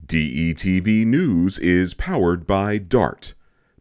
DETV News is powered by DART,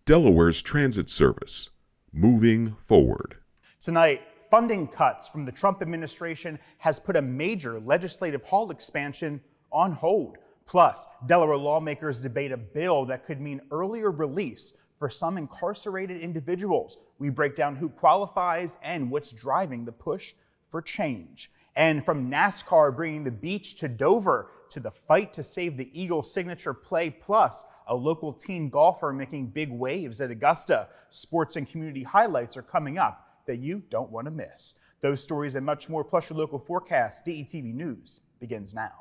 Delaware's transit service. Moving forward. Tonight, funding cuts from the Trump administration has put a major legislative hall expansion on hold. Plus, Delaware lawmakers debate a bill that could mean earlier release for some incarcerated individuals. We break down who qualifies and what's driving the push for change. And from NASCAR bringing the beach to Dover to the fight to save the Eagles signature play, plus a local teen golfer making big waves at Augusta. Sports and community highlights are coming up that you don't want to miss. Those stories and much more, plus your local forecast. DETV News begins now.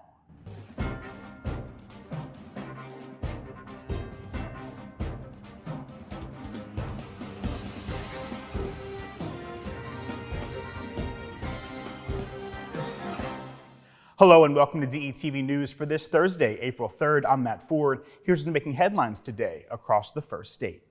Hello and welcome to DETV News for this Thursday, April 3rd. I'm Matt Ford. Here's what's making headlines today across the first state.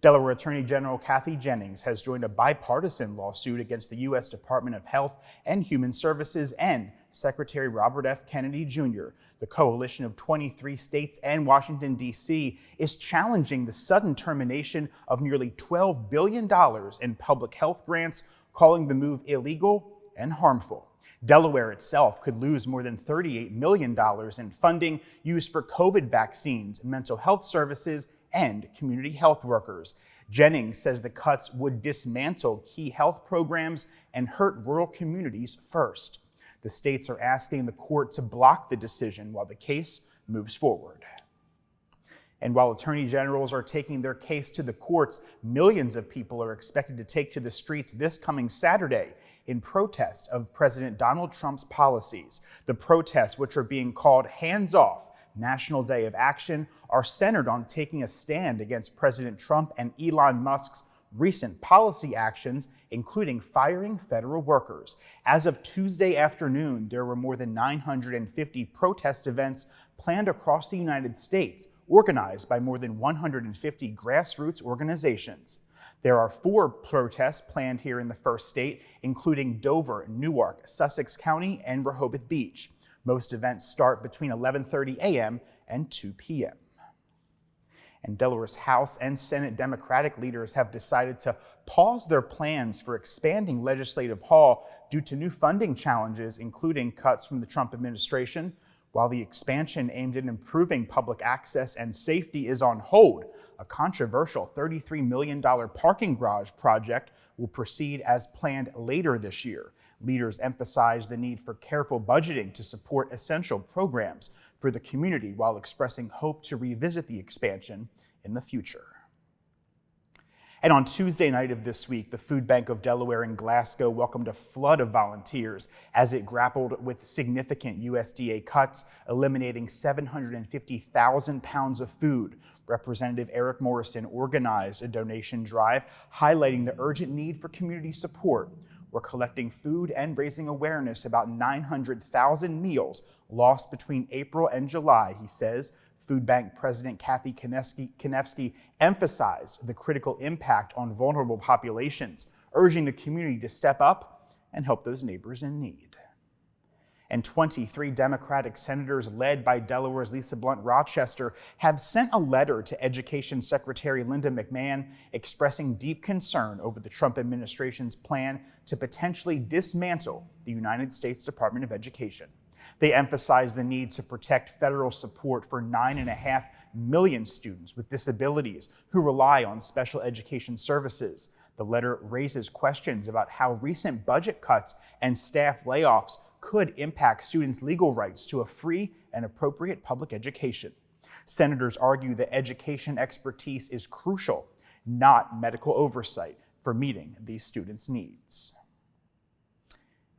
Delaware Attorney General Kathy Jennings has joined a bipartisan lawsuit against the U.S. Department of Health and Human Services and Secretary Robert F. Kennedy Jr. The coalition of 23 states and Washington, D.C. is challenging the sudden termination of nearly $12 billion in public health grants, calling the move illegal and harmful. Delaware itself could lose more than $38 million in funding used for COVID vaccines, mental health services, and community health workers. Jennings says the cuts would dismantle key health programs and hurt rural communities first. The states are asking the court to block the decision while the case moves forward. And while attorney generals are taking their case to the courts, millions of people are expected to take to the streets this coming Saturday in protest of President Donald Trump's policies. The protests, which are being called Hands Off National Day of Action, are centered on taking a stand against President Trump and Elon Musk's recent policy actions, including firing federal workers. As of Tuesday afternoon, there were more than 950 protest events planned across the United States, organized by more than 150 grassroots organizations. There are 4 protests planned here in the first state, including Dover, Newark, Sussex County, and Rehoboth Beach. Most events start between 11:30 a.m. and 2 p.m. And Delaware's House and Senate Democratic leaders have decided to pause their plans for expanding Legislative Hall due to new funding challenges, including cuts from the Trump administration. While the expansion aimed at improving public access and safety is on hold, a controversial $33 million parking garage project will proceed as planned later this year. Leaders emphasize the need for careful budgeting to support essential programs for the community while expressing hope to revisit the expansion in the future. And on Tuesday night of this week, the Food Bank of Delaware in Glasgow welcomed a flood of volunteers as it grappled with significant USDA cuts, eliminating 750,000 pounds of food. Representative Eric Morrison organized a donation drive highlighting the urgent need for community support. We're collecting food and raising awareness about 900,000 meals lost between April and July, he says. Food Bank President Kathy Konevsky emphasized the critical impact on vulnerable populations, urging the community to step up and help those neighbors in need. And 23 Democratic senators led by Delaware's Lisa Blunt Rochester have sent a letter to Education Secretary Linda McMahon expressing deep concern over the Trump administration's plan to potentially dismantle the United States Department of Education. They emphasize the need to protect federal support for 9.5 million students with disabilities who rely on special education services. The letter raises questions about how recent budget cuts and staff layoffs could impact students' legal rights to a free and appropriate public education. Senators argue that education expertise is crucial, not medical oversight, for meeting these students' needs.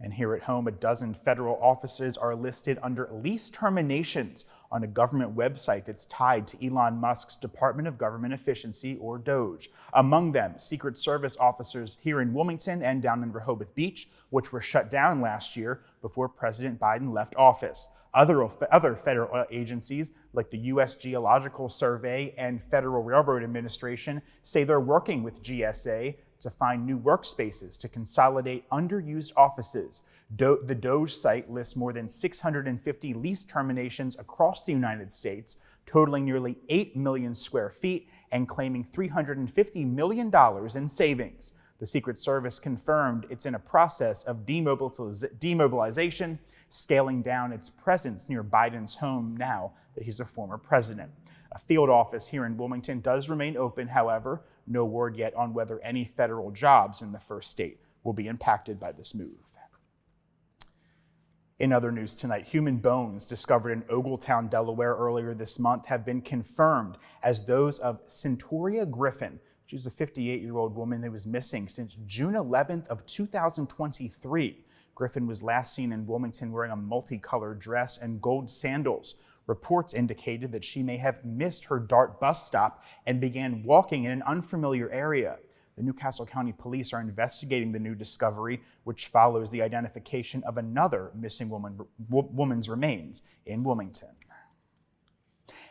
And here at home, a dozen federal offices are listed under lease terminations on a government website that's tied to Elon Musk's Department of Government Efficiency, or DOGE. Among them, Secret Service officers here in Wilmington and down in Rehoboth Beach, which were shut down last year before President Biden left office. Other federal agencies, like the U.S. Geological Survey and Federal Railroad Administration, say they're working with GSA to find new workspaces to consolidate underused offices. The Doge site lists more than 650 lease terminations across the United States, totaling nearly 8 million square feet and claiming $350 million in savings. The Secret Service confirmed it's in a process of demobilization, scaling down its presence near Biden's home now that he's a former president. A field office here in Wilmington does remain open, however. No word yet on whether any federal jobs in the first state will be impacted by this move. In other news tonight, human bones discovered in Ogletown, Delaware earlier this month have been confirmed as those of Centauria Griffin. She was a 58-year-old woman that was missing since June 11th of 2023. Griffin was last seen in Wilmington wearing a multicolored dress and gold sandals. Reports indicated that she may have missed her DART bus stop and began walking in an unfamiliar area. The Newcastle County Police are investigating the new discovery, which follows the identification of another missing woman's remains in Wilmington.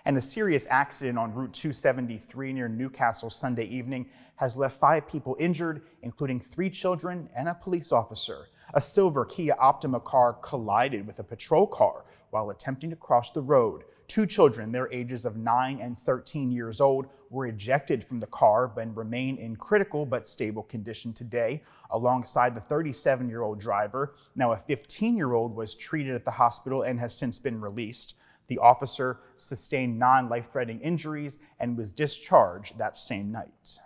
And a serious accident on Route 273 near Newcastle Sunday evening has left 5 people injured, including 3 children and a police officer. A silver Kia Optima car collided with a patrol car while attempting to cross the road. 2 children, their ages of 9 and 13 years old, were ejected from the car and remain in critical but stable condition today, alongside the 37-year-old driver. Now, a 15-year-old was treated at the hospital and has since been released. The officer sustained non-life-threatening injuries and was discharged that same night.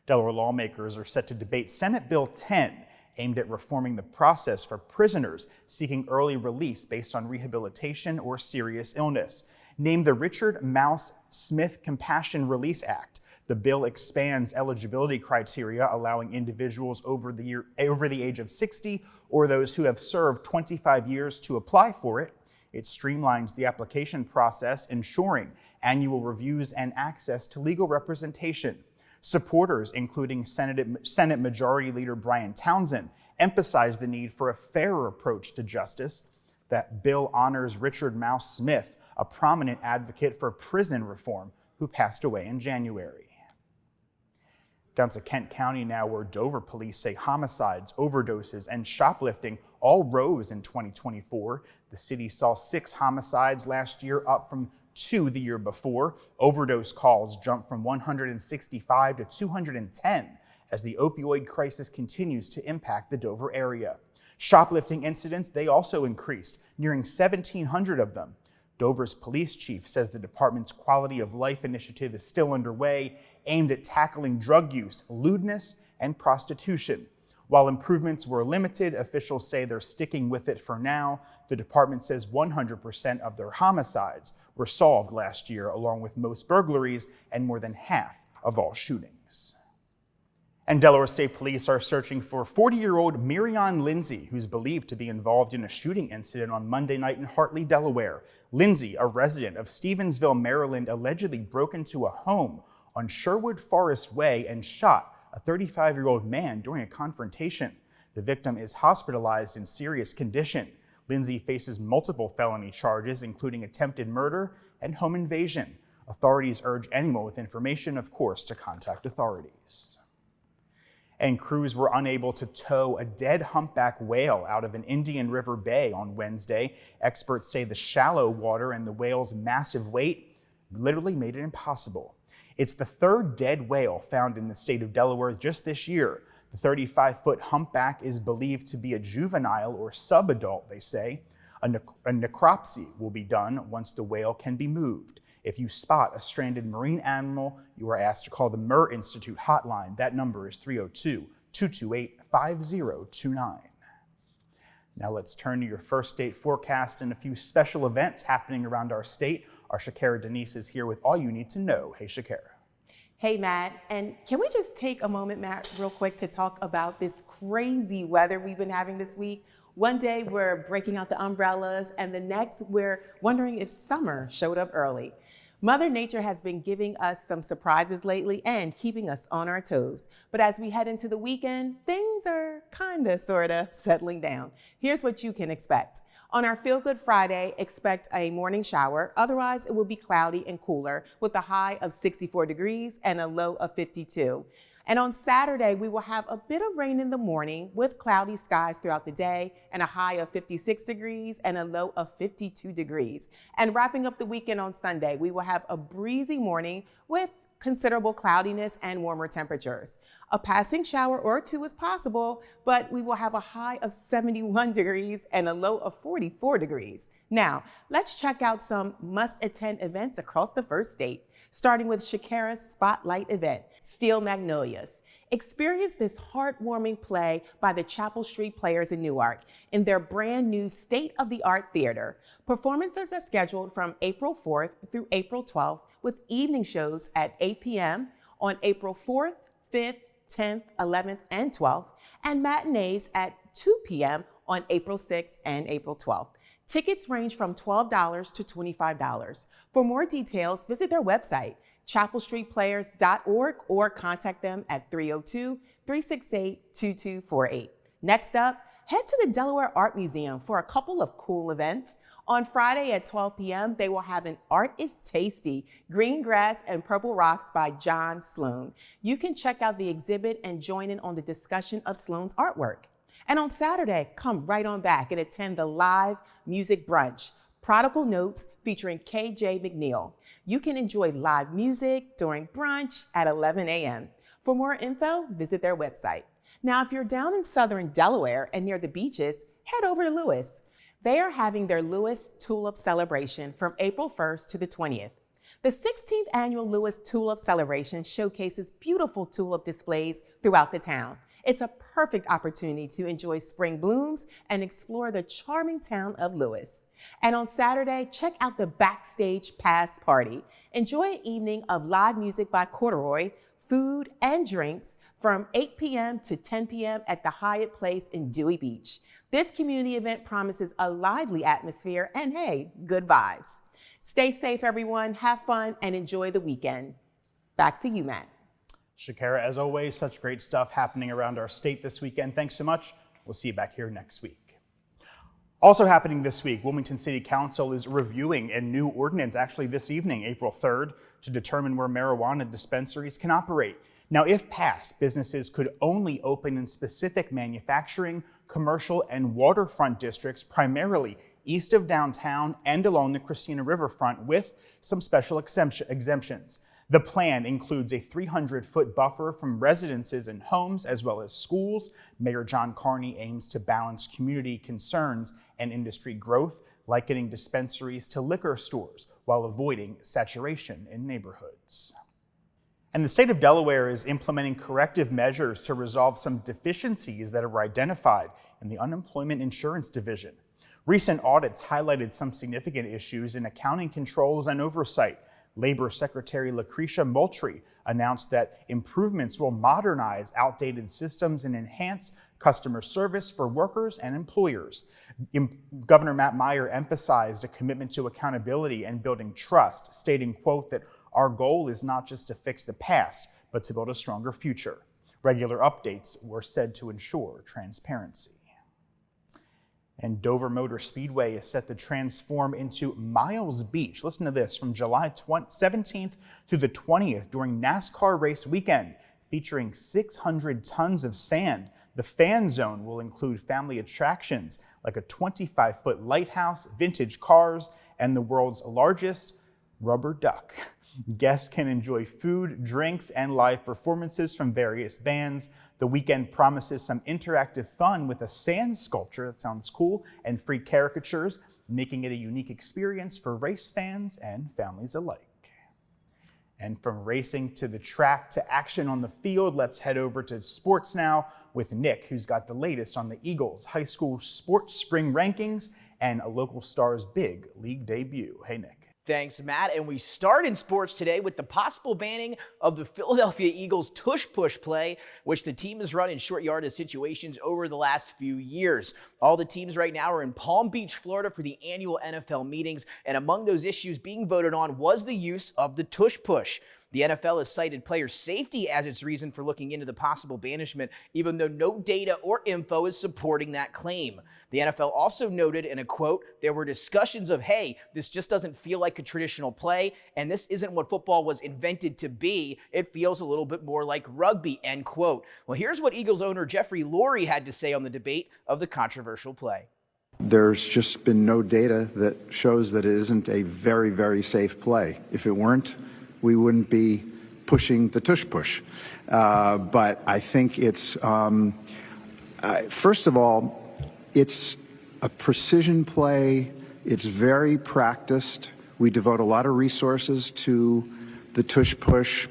Delaware lawmakers are set to debate Senate Bill 10, aimed at reforming the process for prisoners seeking early release based on rehabilitation or serious illness. Named the Richard Mouse Smith Compassion Release Act, the bill expands eligibility criteria, allowing individuals over the age of 60 or those who have served 25 years to apply for it. It streamlines the application process, ensuring annual reviews and access to legal representation. Supporters, including Senate Majority Leader Brian Townsend, emphasized the need for a fairer approach to justice. That bill honors Richard Mouse Smith, a prominent advocate for prison reform who passed away in January. Down to Kent County now, where Dover police say homicides, overdoses, and shoplifting all rose in 2024. The city saw 6 homicides last year, up from 2 the year before. Overdose calls jumped from 165 to 210 as the opioid crisis continues to impact the Dover area. Shoplifting incidents, they also increased, nearing 1,700 of them. Dover's police chief says the department's quality of life initiative is still underway, aimed at tackling drug use, lewdness, and prostitution. While improvements were limited, officials say they're sticking with it for now. The department says 100% of their homicides were solved last year, along with most burglaries and more than half of all shootings. And Delaware State Police are searching for 40-year-old Miriam Lindsay, who's believed to be involved in a shooting incident on Monday night in Hartley, Delaware. Lindsay, a resident of Stevensville, Maryland, allegedly broke into a home on Sherwood Forest Way and shot a 35-year-old man during a confrontation. The victim is hospitalized in serious condition. Lindsay faces multiple felony charges, including attempted murder and home invasion. Authorities urge anyone with information, of course, to contact authorities. And crews were unable to tow a dead humpback whale out of an Indian River Bay on Wednesday. Experts say the shallow water and the whale's massive weight literally made it impossible. It's the 3rd dead whale found in the state of Delaware just this year. The 35-foot humpback is believed to be a juvenile or subadult, they say. A necropsy will be done once the whale can be moved. If you spot a stranded marine animal, you are asked to call the Murr Institute hotline. That number is 302-228-5029. Now let's turn to your first state forecast and a few special events happening around our state. Our Shakara Denise is here with all you need to know. Hey, Shakara. Hey, Matt, and can we just take a moment, Matt, real quick to talk about this crazy weather we've been having this week? One day we're breaking out the umbrellas, and the next we're wondering if summer showed up early. Mother Nature has been giving us some surprises lately and keeping us on our toes. But as we head into the weekend, things are sorta settling down. Here's what you can expect. On our Feel Good Friday, expect a morning shower. Otherwise, it will be cloudy and cooler with a high of 64 degrees and a low of 52. And on Saturday, we will have a bit of rain in the morning with cloudy skies throughout the day and a high of 56 degrees and a low of 52 degrees. And wrapping up the weekend on Sunday, we will have a breezy morning with considerable cloudiness and warmer temperatures. A passing shower or two is possible, but we will have a high of 71 degrees and a low of 44 degrees. Now, let's check out some must-attend events across the First State, starting with Shakara's Spotlight event, Steel Magnolias. Experience this heartwarming play by the Chapel Street Players in Newark in their brand new state-of-the-art theater. Performances are scheduled from April 4th through April 12th with evening shows at 8 p.m. on April 4th, 5th, 10th, 11th, and 12th, and matinees at 2 p.m. on April 6th and April 12th. Tickets range from $12 to $25. For more details, visit their website, chapelstreetplayers.org, or contact them at 302-368-2248. Next up, head to the Delaware Art Museum for a couple of cool events. On Friday at 12 p.m., they will have an Art is Tasty, Green Grass and Purple Rocks by John Sloan. You can check out the exhibit and join in on the discussion of Sloan's artwork. And on Saturday, come right on back and attend the live music brunch, Prodigal Notes featuring KJ McNeil. You can enjoy live music during brunch at 11 a.m. For more info, visit their website. Now, if you're down in southern Delaware and near the beaches, head over to Lewis. They are having their Lewis Tulip Celebration from April 1st to the 20th. The 16th annual Lewis Tulip Celebration showcases beautiful tulip displays throughout the town. It's a perfect opportunity to enjoy spring blooms and explore the charming town of Lewis. And on Saturday, check out the Backstage Pass Party. Enjoy an evening of live music by Corduroy, food and drinks from 8 p.m. to 10 p.m. at the Hyatt Place in Dewey Beach. This community event promises a lively atmosphere and, hey, good vibes. Stay safe, everyone. Have fun and enjoy the weekend. Back to you, Matt. Shakara, as always, such great stuff happening around our state this weekend. Thanks so much. We'll see you back here next week. Also happening this week, Wilmington City Council is reviewing a new ordinance actually this evening, April 3rd, to determine where marijuana dispensaries can operate. Now, if passed, businesses could only open in specific manufacturing, commercial, and waterfront districts, primarily east of downtown and along the Christina Riverfront, with some special exemptions. The plan includes a 300-foot buffer from residences and homes, as well as schools. Mayor John Carney aims to balance community concerns and industry growth, likening dispensaries to liquor stores, while avoiding saturation in neighborhoods. And the state of Delaware is implementing corrective measures to resolve some deficiencies that are identified in the Unemployment Insurance Division. Recent audits highlighted some significant issues in accounting controls and oversight. Labor Secretary Lucretia Moultrie announced that improvements will modernize outdated systems and enhance customer service for workers and employers. Governor Matt Meyer emphasized a commitment to accountability and building trust, stating, quote, that our goal is not just to fix the past, but to build a stronger future. Regular updates were said to ensure transparency. And Dover Motor Speedway is set to transform into Miles Beach. Listen to this, from July 17th through the 20th during NASCAR race weekend, featuring 600 tons of sand. The fan zone will include family attractions like a 25-foot lighthouse, vintage cars, and the world's largest rubber duck. Guests can enjoy food, drinks, and live performances from various bands. The weekend promises some interactive fun with a sand sculpture, that sounds cool, and free caricatures, making it a unique experience for race fans and families alike. And from racing to the track to action on the field, let's head over to sports now with Nick, who's got the latest on the Eagles high school sports spring rankings and a local star's big league debut. Hey, Nick. Thanks, Matt. And we start in sports today with the possible banning of the Philadelphia Eagles tush-push play, which the team has run in short yardage situations over the last few years. All the teams right now are in Palm Beach, Florida for the annual NFL meetings, and among those issues being voted on was the use of the tush-push. The NFL has cited player safety as its reason for looking into the possible banishment, even though no data or info is supporting that claim. The NFL also noted in a quote, there were discussions of, hey, this just doesn't feel like a traditional play, and this isn't what football was invented to be. It feels a little bit more like rugby, end quote. Well, here's what Eagles owner Jeffrey Lurie had to say on the debate of the controversial play. There's just been no data that shows that it isn't a very, very safe play. If it weren't, we wouldn't be pushing the tush push. But I think it's, first of all, it's a precision play. It's very practiced. We devote a lot of resources to the tush push.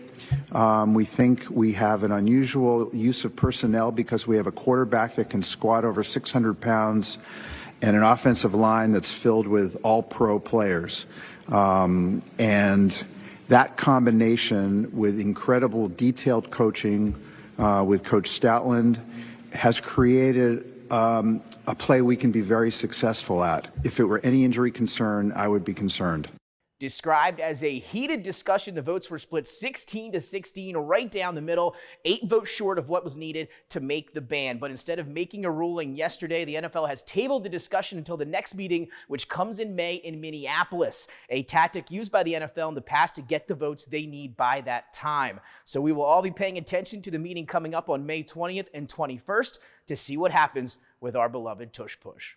We think we have an unusual use of personnel because we have a quarterback that can squat over 600 pounds and an offensive line that's filled with all-pro players. And that combination with incredible detailed coaching with Coach Stoutland has created a play we can be very successful at. If it were any injury concern, I would be concerned. Described as a heated discussion, the votes were split 16-16, right down the middle, 8 votes short of what was needed to make the ban. But instead of making a ruling yesterday, the NFL has tabled the discussion until the next meeting, which comes in May in Minneapolis, a tactic used by the NFL in the past to get the votes they need by that time. So we will all be paying attention to the meeting coming up on May 20th and 21st to see what happens with our beloved tush push.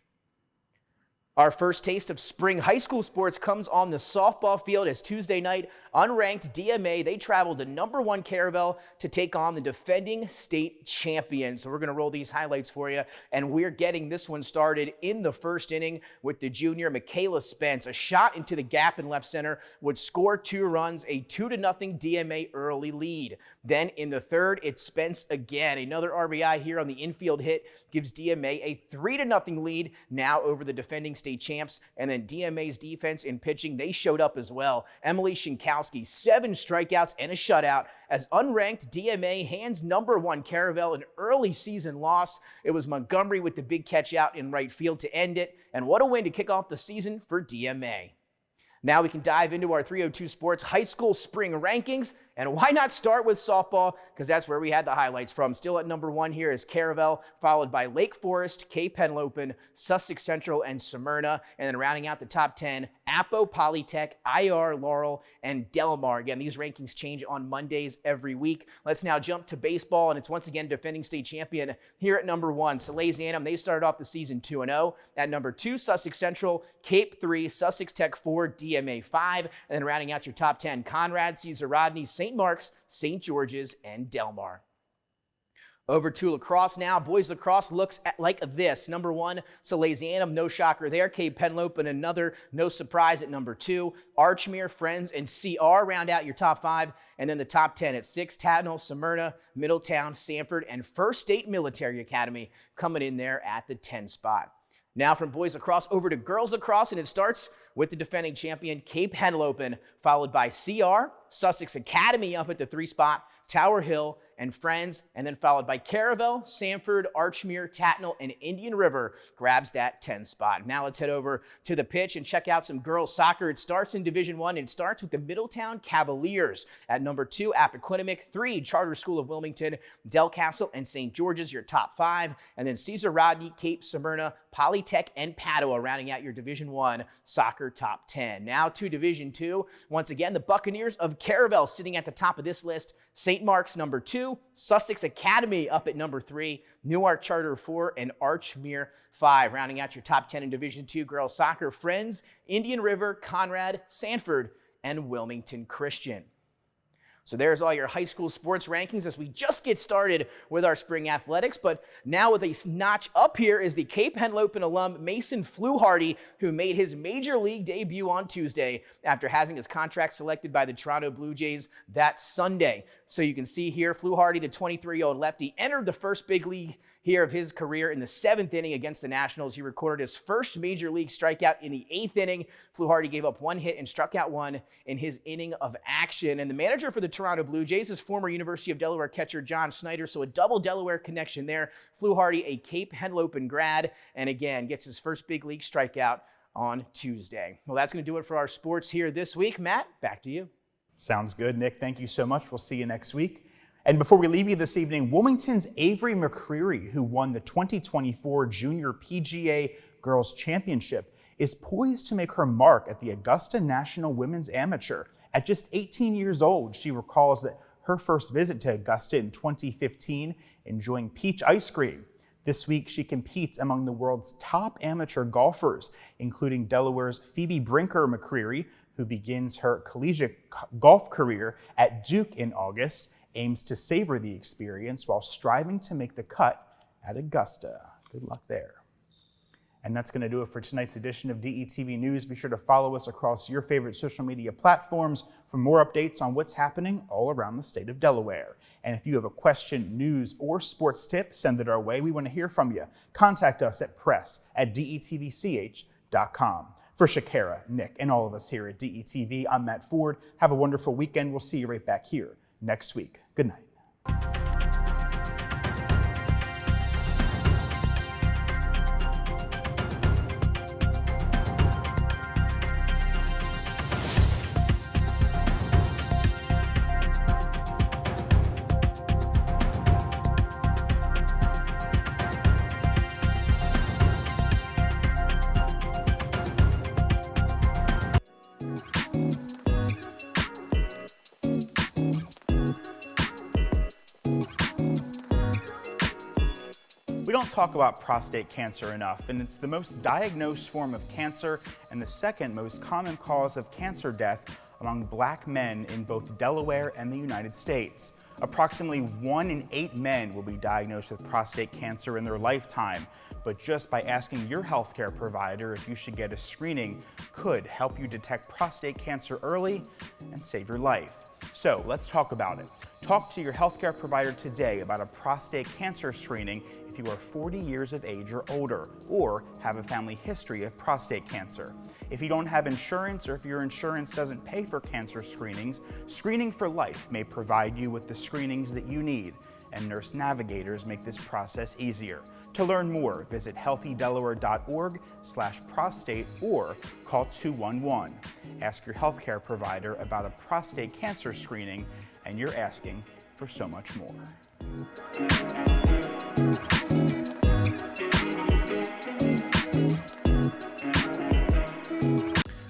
Our first taste of spring high school sports comes on the softball field as Tuesday night, unranked DMA, they traveled to #1 Caravel to take on the defending state champions. So we're going to roll these highlights for you, and we're getting this one started in the first inning with the junior Michaela Spence. A shot into the gap in left center would score 2 runs, a 2-0 DMA early lead. Then in the third, it's Spence again. Another RBI here on the infield hit gives DMA a 3-0 lead now over the defending state champs. And then DMA's defense and pitching, they showed up as well. Emily Shinkowski, 7 strikeouts and a shutout as unranked DMA hands #1 Caravel an early season loss. It was Montgomery with the big catch out in right field to end it. And what a win to kick off the season for DMA. Now we can dive into our 302 Sports high school spring rankings. And why not start with softball? Because that's where we had the highlights from. Still at #1 here is Caravel, followed by Lake Forest, Cape Henlopen, Sussex Central, and Smyrna. And then rounding out the top 10, Apo, Polytech, IR, Laurel, and Delaware. Again, these rankings change on Mondays every week. Let's now jump to baseball, and it's once again defending state champion here at #1. Salesianum, they started off the season 2-0. At #2, Sussex Central, Cape 3, Sussex Tech 4, DMA 5. And then rounding out your top 10, Conrad, Cesar Rodney, St. Mark's, St. George's, and Delmar. Over to lacrosse now. Boys lacrosse looks like this. #1, Salesianum, no shocker there. Cape Henlopen, another no surprise at #2. Archmere, Friends, and CR round out your top 5. And then the top 10 at 6, Tatnall, Smyrna, Middletown, Sanford, and First State Military Academy coming in there at the 10 spot. Now from boys lacrosse over to girls lacrosse, and it starts with the defending champion, Cape Henlopen, followed by CR, Sussex Academy up at the 3 spot, Tower Hill, and Friends, and then followed by Caravel, Sanford, Archmere, Tatnall, and Indian River grabs that 10 spot. Now let's head over to the pitch and check out some girls soccer. It starts in Division I, and it starts with the Middletown Cavaliers. At #2, Appoquinimink, 3, Charter School of Wilmington, Del Castle, and St. George's, your top 5. And then Cesar Rodney, Cape, Smyrna, Polytech, and Padua rounding out your Division I soccer top 10. Now to Division II. Once again, the Buccaneers of Caravel sitting at the top of this list. St. Mark's #2, Sussex Academy up at #3, Newark Charter 4, and Archmere 5. Rounding out your top 10 in Division II girls soccer, Friends, Indian River, Conrad, Sanford, and Wilmington Christian. So there's all your high school sports rankings as we just get started with our spring athletics. But now with a notch up here is the Cape Henlopen alum Mason Fluharty, who made his major league debut on Tuesday after having his contract selected by the Toronto Blue Jays that Sunday. So you can see here, Fluharty, the 23-year-old lefty, entered the first big league here of his career in the 7th inning against the Nationals. He recorded his first major league strikeout in the 8th inning. Fluharty gave up 1 hit and struck out 1 in his inning of action. And the manager for the Toronto Blue Jays is former University of Delaware catcher John Snyder, so a double Delaware connection there. Fluharty, a Cape Henlopen grad, and again, gets his first big league strikeout on Tuesday. Well, that's going to do it for our sports here this week. Matt, back to you. Sounds good, Nick. Thank you so much. We'll see you next week. And before we leave you this evening, Wilmington's Avery McCreary, who won the 2024 Junior PGA Girls Championship, is poised to make her mark at the Augusta National Women's Amateur. At just 18 years old, she recalls that her first visit to Augusta in 2015, enjoying peach ice cream. This week, she competes among the world's top amateur golfers, including Delaware's Phoebe Brinker McCreary, who begins her collegiate golf career at Duke in August, aims to savor the experience while striving to make the cut at Augusta. Good luck there. And that's going to do it for tonight's edition of DETV News. Be sure to follow us across your favorite social media platforms for more updates on what's happening all around the state of Delaware. And if you have a question, news, or sports tip, send it our way. We want to hear from you. Contact us at press@detvch.com. For Shakara, Nick, and all of us here at DETV, I'm Matt Ford. Have a wonderful weekend. We'll see you right back here next week. Good night. We don't talk about prostate cancer enough, and it's the most diagnosed form of cancer and the second most common cause of cancer death among Black men in both Delaware and the United States. Approximately 1 in 8 men will be diagnosed with prostate cancer in their lifetime, but just by asking your healthcare provider if you should get a screening could help you detect prostate cancer early and save your life. So let's talk about it. Talk to your healthcare provider today about a prostate cancer screening if you are 40 years of age or older, or have a family history of prostate cancer. If you don't have insurance, or if your insurance doesn't pay for cancer screenings, Screening for Life may provide you with the screenings that you need, and Nurse Navigators make this process easier. To learn more, visit healthydelaware.org/prostate or call 211. Ask your healthcare provider about a prostate cancer screening, and you're asking for so much more.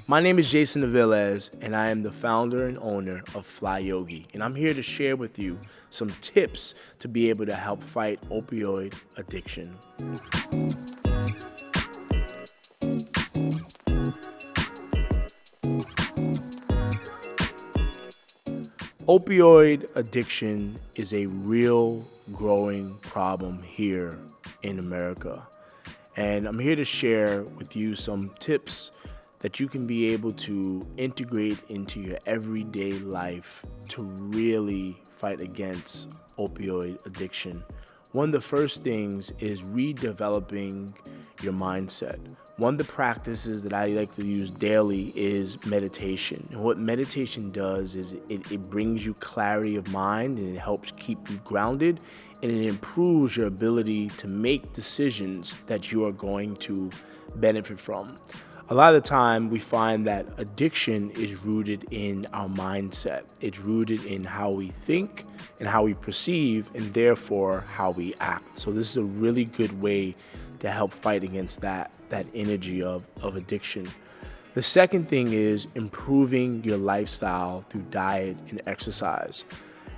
My name is Jason Aviles, and I am the founder and owner of Fly Yogi, and I'm here to share with you some tips to be able to help fight opioid addiction. Opioid addiction is a real growing problem here in America, and I'm here to share with you some tips that you can be able to integrate into your everyday life to really fight against opioid addiction. One of the first things is redeveloping your mindset. One of the practices that I like to use daily is meditation. And what meditation does is it brings you clarity of mind, and it helps keep you grounded, and it improves your ability to make decisions that you are going to benefit from. A lot of the time we find that addiction is rooted in our mindset. It's rooted in how we think and how we perceive, and therefore how we act. So this is a really good way to help fight against that energy of addiction. The second thing is improving your lifestyle through diet and exercise.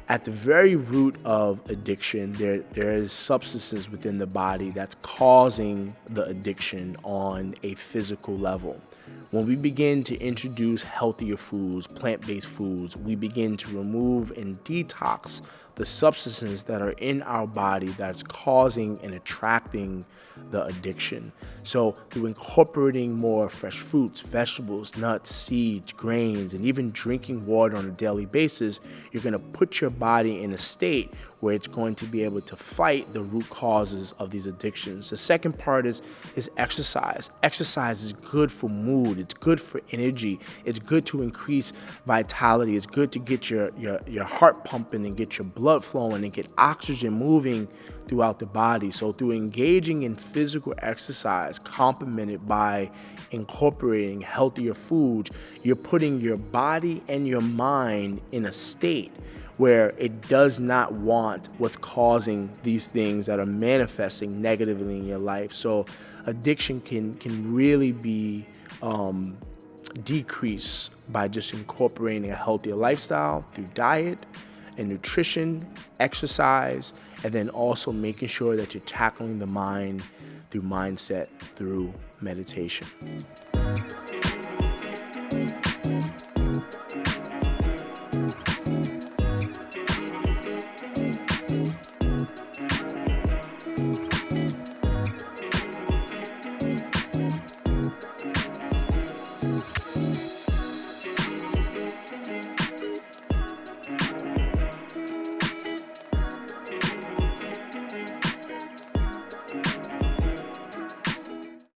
At the very root of addiction, there is substances within the body that's causing the addiction on a physical level. When we begin to introduce healthier foods, plant-based foods, we begin to remove and detox the substances that are in our body that's causing and attracting the addiction. So through incorporating more fresh fruits, vegetables, nuts, seeds, grains, and even drinking water on a daily basis, you're going to put your body in a state where it's going to be able to fight the root causes of these addictions. The second part is exercise. Exercise is good for mood, It's good for energy. It's good to increase vitality. It's good to get your heart pumping and get your blood flowing and get oxygen moving throughout the body. So through engaging in physical exercise, complemented by incorporating healthier foods, you're putting your body and your mind in a state where it does not want what's causing these things that are manifesting negatively in your life. So addiction can really be decreased by just incorporating a healthier lifestyle through diet and nutrition, exercise, and then also making sure that you're tackling the mind through mindset, through meditation.